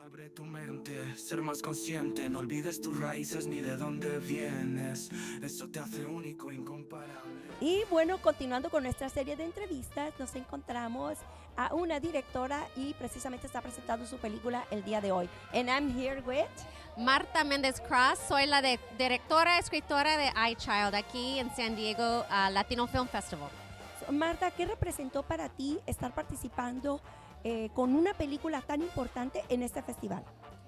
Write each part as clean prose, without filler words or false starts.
Abre tu mente, ser más consciente, no olvides tus raíces ni de dónde vienes. Eso te hace único, incomparable. Y bueno, continuando con nuestra serie de entrevistas, nos encontramos a una directora y precisamente está presentando su película el día de hoy. And I'm here with Marta Méndez Cross, soy la directora, escritora de iChild aquí en San Diego Latino Film Festival. Marta. ¿Qué representó para ti estar participando con una película tan importante en este festival?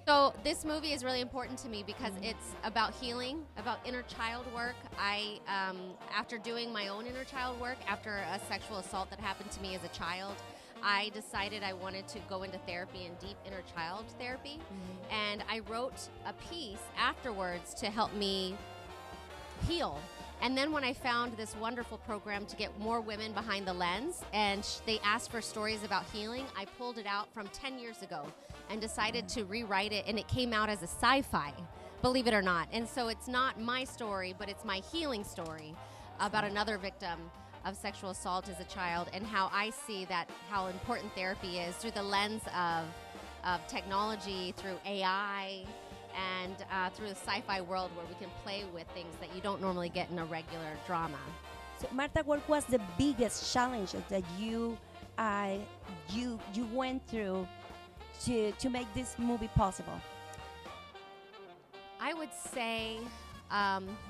So this movie is really important to me because it's about healing, about inner child work. After doing my own inner child work, after a sexual assault that happened to me as a child, I decided I wanted to go into therapy and deep inner child therapy. And I wrote a piece afterwards to help me heal. And then when I found this wonderful program to get more women behind the lens, and they asked for stories about healing, I pulled it out from 10 years ago and decided to rewrite it, and it came out as a sci-fi, believe it or not. And so it's not my story, but it's my healing story about another victim of sexual assault as a child, and how I see that, how important therapy is through the lens of technology, through AI, and through the sci-fi world where we can play with things that you don't normally get in a regular drama. So, Marta, what was the biggest challenge that you went through to make this movie possible? I would say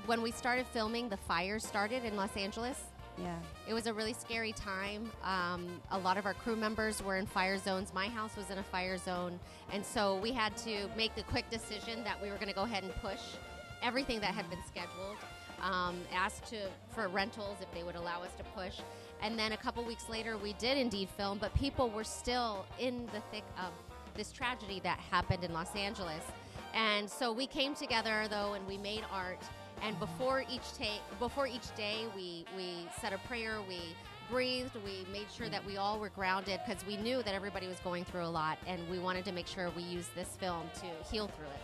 when we started filming, the fires started in Los Angeles. Yeah. It was a really scary time. A lot of our crew members were in fire zones. My house was in a fire zone. And so we had to make the quick decision that we were going to go ahead and push everything that had been scheduled, asked for rentals if they would allow us to push. And then a couple weeks later, we did indeed film, but people were still in the thick of this tragedy that happened in Los Angeles. And so we came together, though, and we made art. And before each day, we said a prayer, we breathed, we made sure that we all were grounded because we knew that everybody was going through a lot, and we wanted to make sure we used this film to heal through it.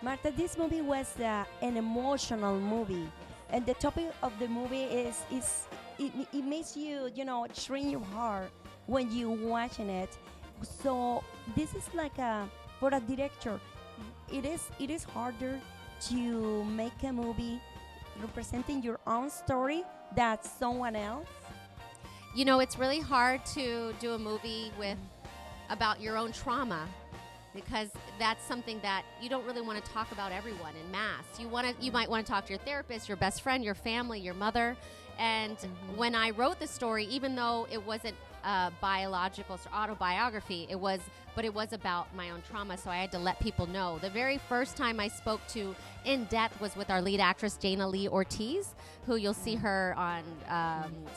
Marta, this movie was an emotional movie, and the topic of the movie it makes you, shrink your heart when you watching it. So this is like for a director, it is harder to make a movie representing your own story than someone else? It's really hard to do a movie about your own trauma because that's something that you don't really want to talk about everyone in mass. You might want to talk to your therapist, your best friend, your family, your mother. And when I wrote the story, even though it wasn't biological autobiography, it was about my own trauma, so I had to let people know. The very first time I spoke to in depth was with our lead actress Jana Lee Ortiz, who you'll see her on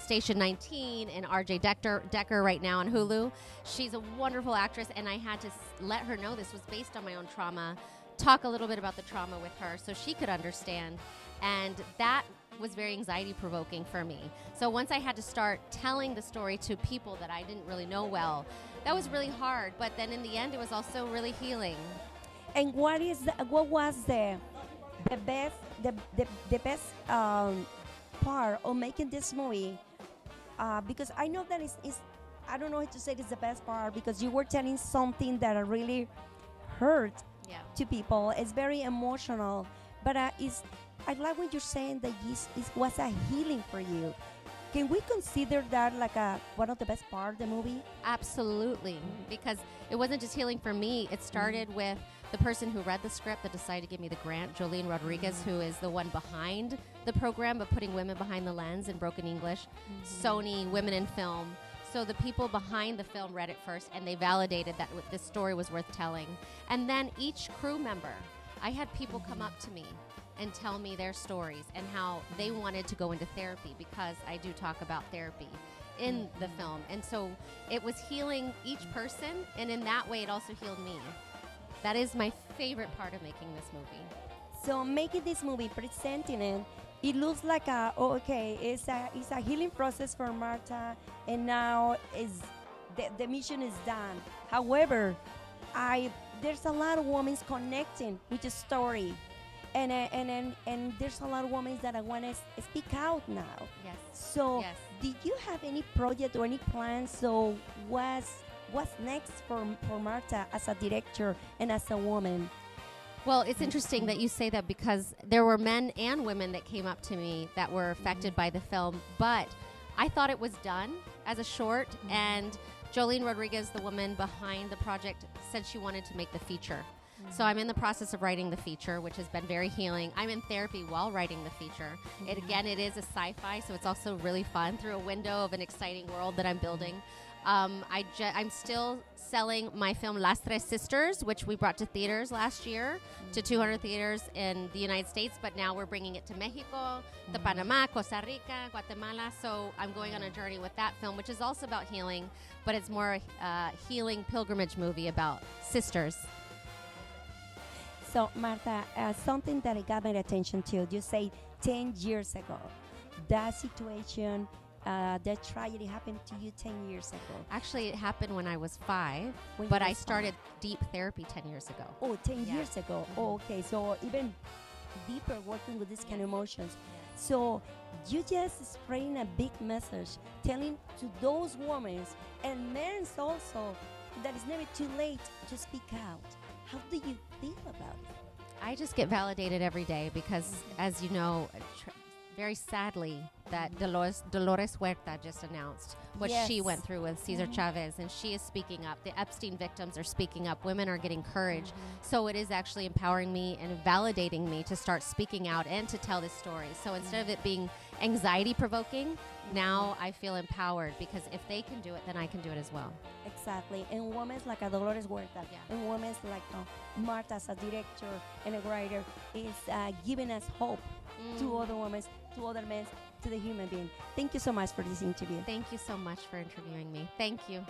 Station 19 and RJ Decker right now on Hulu. She's a wonderful actress, and I had to let her know this was based on my own trauma, talk a little bit about the trauma with her so she could understand, and that was very anxiety provoking for me. So once I had to start telling the story to people that I didn't really know well, that was really hard, but then in the end it was also really healing. And what was the best part of making this movie? Because I know that is I don't know how to say it's the best part because you were telling something that really hurt to people. It's very emotional, but I like when you're saying that it was a healing for you. Can we consider that like one of the best parts of the movie? Absolutely, because it wasn't just healing for me. It started with the person who read the script that decided to give me the grant, Jolene Rodriguez, who is the one behind the program of putting women behind the lens in broken English, Sony Women in Film. So the people behind the film read it first, and they validated that this story was worth telling. And then each crew member, I had people come up to me and tell me their stories and how they wanted to go into therapy because I do talk about therapy in the film. And so it was healing each person, and in that way it also healed me. That is my favorite part of making this movie. So making this movie, presenting it looks like it's a healing process for Marta, and now the mission is done. However, there's a lot of women connecting with the story. And there's a lot of women that I want to speak out now. Yes. So, yes. Did you have any project or any plans? So, What's next for Marta as a director and as a woman? Well, it's interesting that you say that because there were men and women that came up to me that were affected by the film, but I thought it was done as a short, and Jolene Rodriguez, the woman behind the project, said she wanted to make the feature. So I'm in the process of writing the feature, which has been very healing. I'm in therapy while writing the feature. It is a sci-fi, so it's also really fun through a window of an exciting world that I'm building. I'm still selling my film Las Tres Sisters, which we brought to theaters last year, to 200 theaters in the United States, but now we're bringing it to Mexico, to Panama, Costa Rica, Guatemala. So I'm going on a journey with that film, which is also about healing, but it's more a healing pilgrimage movie about sisters. So, Marta, something that got my attention too. You say 10 years ago, that situation, that tragedy happened to you 10 years ago. Actually, it happened when I was 5, When but you I was started deep therapy 10 years ago. Oh, 10 Yeah. years ago. Oh, okay. So even deeper working with these kind of emotions. So you just spreading a big message, telling to those women and men also that it's never too late to speak out. How do you feel about it? I just get validated every day because, as you know, very sadly, that Dolores Huerta just announced what she Yes. went through with Cesar Chavez, and she is speaking up. The Epstein victims are speaking up. Women are getting courage. So it is actually empowering me and validating me to start speaking out and to tell this story. So instead of it being anxiety-provoking, now I feel empowered because if they can do it, then I can do it as well. Exactly. And women like Dolores Huerta Yeah. and women like Marta as a director and a writer is giving us hope to other women, to other men, to the human being. Thank you so much for this interview. Thank you so much for interviewing me. Thank you.